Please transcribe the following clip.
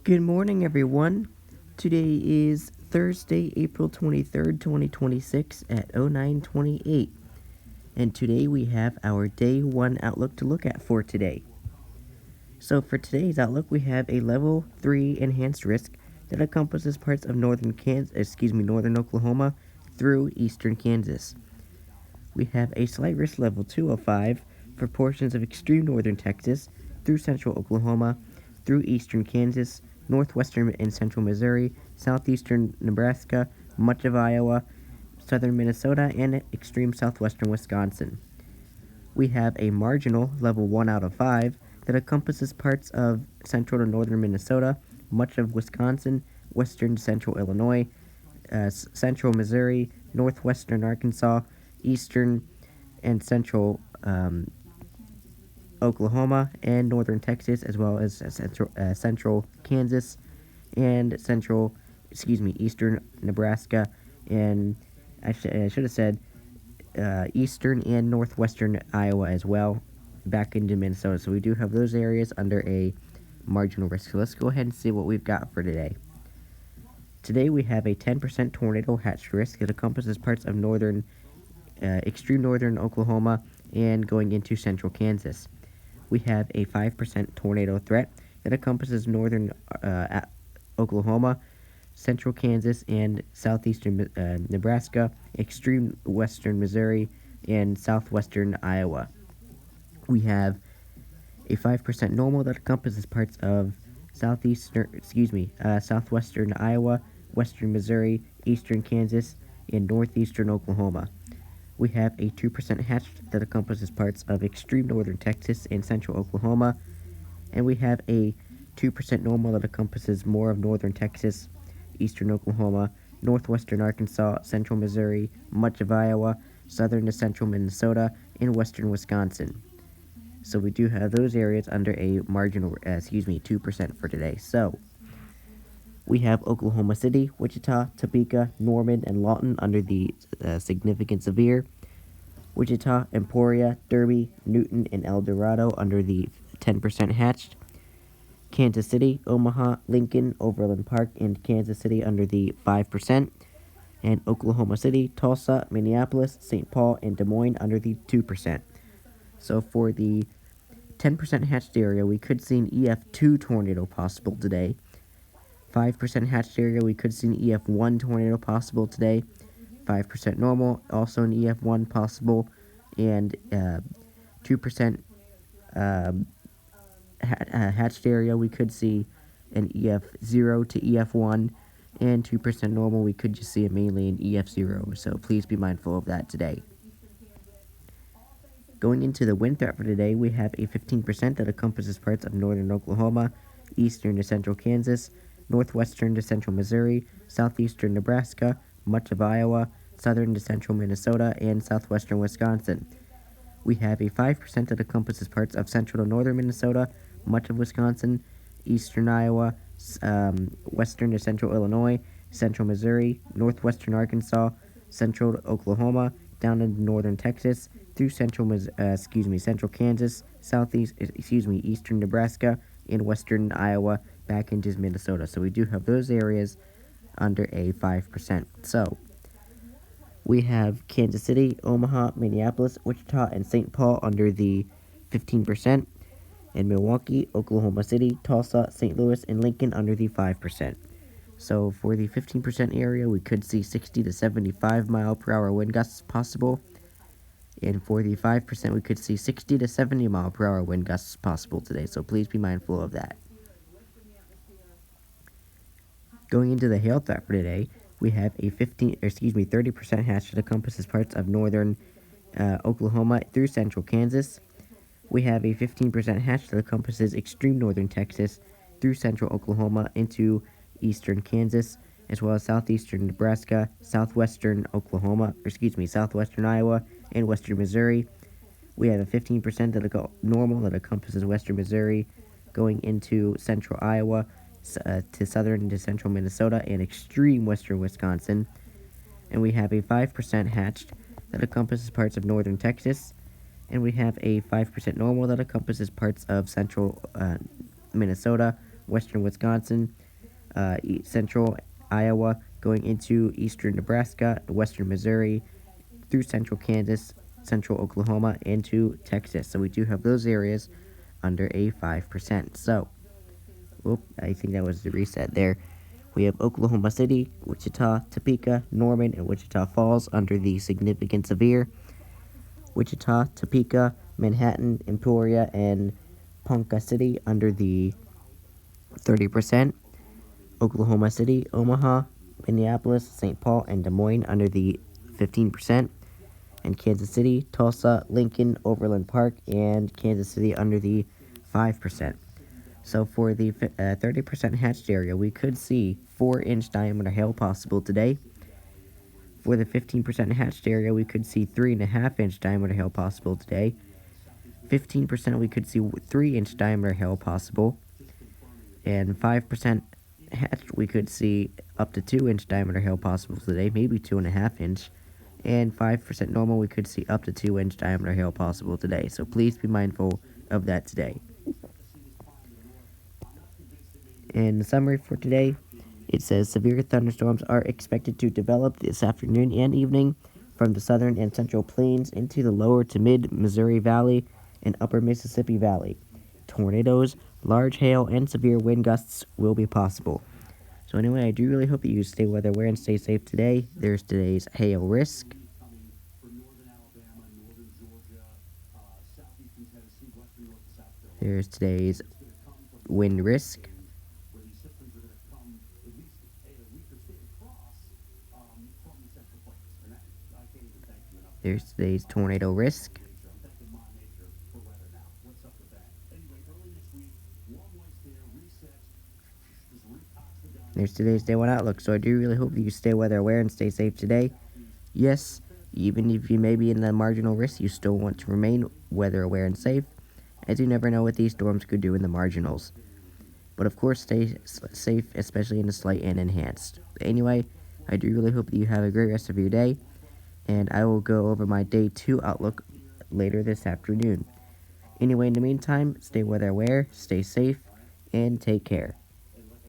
Good morning, everyone. Today is Thursday, April 23rd, 2026 at 0928. And today we have our Day 1 outlook to look at for today. So for today's outlook, we have a Level 3 enhanced risk that encompasses parts of northern Oklahoma through eastern Kansas. We have a slight risk Level 2 of 5 for portions of extreme northern Texas through central Oklahoma, through eastern Kansas, northwestern and central Missouri, southeastern Nebraska, much of Iowa, southern Minnesota, and extreme southwestern Wisconsin. We have a marginal Level 1 out of 5 that encompasses parts of central to northern Minnesota, much of Wisconsin, western to central Illinois, central Missouri, northwestern Arkansas, eastern and central Oklahoma, and northern Texas, as well as central Kansas and eastern Nebraska, and I should have said eastern and northwestern Iowa as well, back into Minnesota. So we do have those areas under a marginal risk. So let's go ahead and see what we've got for today. Today we have a 10% tornado hatch risk that encompasses parts of extreme northern Oklahoma and going into central Kansas. We have a 5% tornado threat that encompasses northern Oklahoma, central Kansas, and southeastern Nebraska, extreme western Missouri, and southwestern Iowa. We have a 5% normal that encompasses parts of southwestern Iowa, western Missouri, eastern Kansas, and northeastern Oklahoma. We have a 2% hatch that encompasses parts of extreme northern Texas and central Oklahoma. And we have a 2% normal that encompasses more of northern Texas, eastern Oklahoma, northwestern Arkansas, central Missouri, much of Iowa, southern to central Minnesota, and western Wisconsin. So we do have those areas under a marginal, 2% for today. So we have Oklahoma City, Wichita, Topeka, Norman, and Lawton under the significant severe. Wichita, Emporia, Derby, Newton, and El Dorado under the 10% hatched. Kansas City, Omaha, Lincoln, Overland Park, and Kansas City under the 5%. And Oklahoma City, Tulsa, Minneapolis, St. Paul, and Des Moines under the 2%. So for the 10% hatched area, we could see an EF2 tornado possible today. 5% hatched area, we could see an EF1 tornado possible today. 5% normal, also an EF1 possible, and 2% hatched area, we could see an EF0 to EF1, and 2% normal, we could just see mainly an EF0, so please be mindful of that today. Going into the wind threat for today, we have a 15% that encompasses parts of northern Oklahoma, eastern to central Kansas, northwestern to central Missouri, southeastern Nebraska, much of Iowa, southern to central Minnesota, and southwestern Wisconsin. We have a 5% that encompasses parts of central to northern Minnesota, much of Wisconsin, eastern Iowa, western to central Illinois, central Missouri, northwestern Arkansas, central Oklahoma, down into northern Texas, through central Kansas, eastern Nebraska, and western Iowa, back into Minnesota. So we do have those areas under a 5%. So we have Kansas City, Omaha, Minneapolis, Wichita, and St. Paul under the 15%, and Milwaukee, Oklahoma City, Tulsa, St. Louis, and Lincoln under the 5%. So for the 15% area, we could see 60 to 75 mile per hour wind gusts possible. And for the 5%, we could see 60 to 70 mile per hour wind gusts possible today. So please be mindful of that. Going into the hail threat for today, we have a 30% hatch that encompasses parts of northern Oklahoma through central Kansas. We have a 15% hatch that encompasses extreme northern Texas through central Oklahoma into eastern Kansas, as well as southeastern Nebraska, southwestern Iowa, and western Missouri. We have a 15% normal that encompasses western Missouri, going into central Iowa, to southern to central Minnesota, and extreme western Wisconsin. And we have a 5% hatched that encompasses parts of northern Texas. And we have a 5% normal that encompasses parts of central Minnesota, western Wisconsin, central Iowa, going into eastern Nebraska, western Missouri, through central Kansas, central Oklahoma, into Texas. So we do have those areas under a 5%. So, I think that was the reset there. We have Oklahoma City, Wichita, Topeka, Norman, and Wichita Falls under the significant severe. Wichita, Topeka, Manhattan, Emporia, and Ponca City under the 30%. Oklahoma City, Omaha, Minneapolis, St. Paul, and Des Moines under the 15%. And Kansas City, Tulsa, Lincoln, Overland Park, and Kansas City under the 5%. So for the 30% hatched area, we could see 4-inch diameter hail possible today. For the 15% hatched area, we could see 3.5-inch diameter hail possible today. 15% we could see 3-inch diameter hail possible. And 5% hatched, we could see up to 2-inch diameter hail possible today, maybe 2.5-inch. And 5% normal, we could see up to 2-inch diameter hail possible today. So please be mindful of that today. In the summary for today, it says severe thunderstorms are expected to develop this afternoon and evening from the southern and central plains into the lower to mid Missouri Valley and upper Mississippi Valley. Tornadoes, large hail, and severe wind gusts will be possible. So anyway, I do really hope that you stay weather aware and stay safe today. There's today's hail risk. There's today's wind risk. There's today's tornado risk. There's today's day one outlook. So I do really hope that you stay weather aware and stay safe today. Yes, even if you may be in the marginal risk, you still want to remain weather aware and safe, as you never know what these storms could do in the marginals. But of course, stay safe, especially in the slight and enhanced. Anyway, I do really hope that you have a great rest of your day, and I will go over my day 2 outlook later this afternoon. Anyway, in the meantime, stay weather aware, stay safe, and take care.